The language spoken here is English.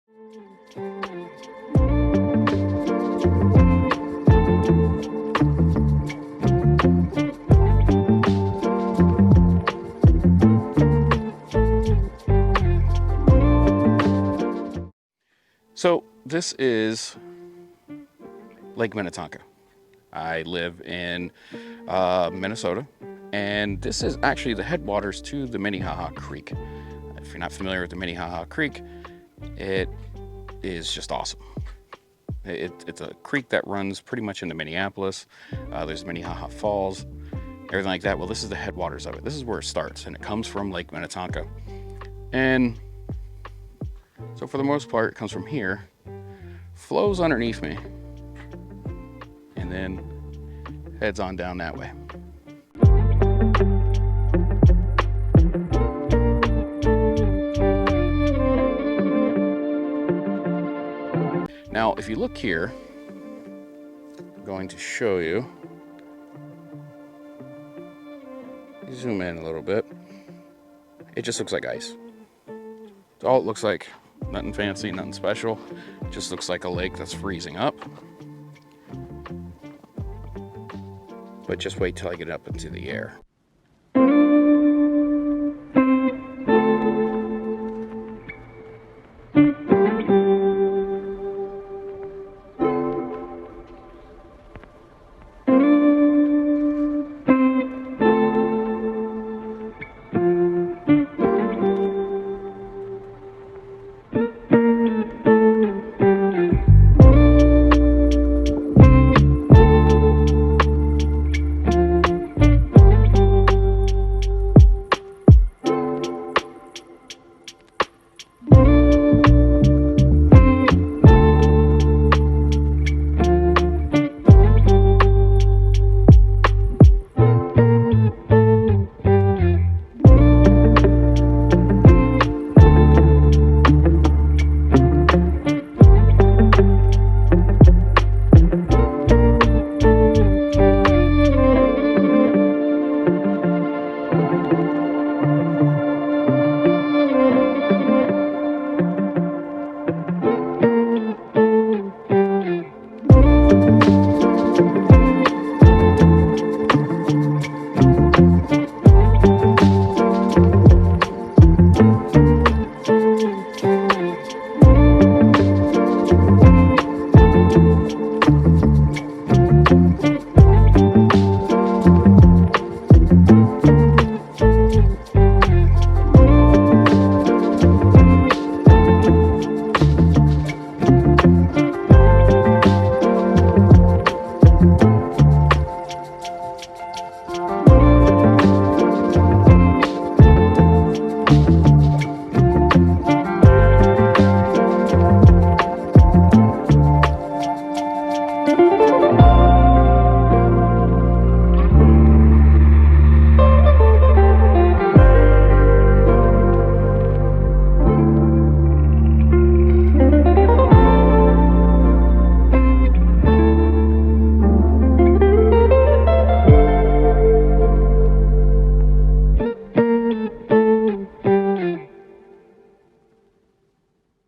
So this is Lake Minnetonka. I live in Minnesota, and this is actually the headwaters to the Minnehaha Creek. If you're not familiar with the Minnehaha Creek, it is just awesome. It's a creek that runs pretty much into Minneapolis. There's Minnehaha Falls, everything like that. Well, this is the headwaters of it. This is where it starts, and it comes from Lake Minnetonka. And so for the most part, it comes from here, flows underneath me, and then heads on down that way. Now, if you look here, I'm going to show you. Zoom in a little bit. It just looks like ice. It's all it looks like. Nothing fancy, nothing special. It just looks like a lake that's freezing up. But just wait till I get up into the air.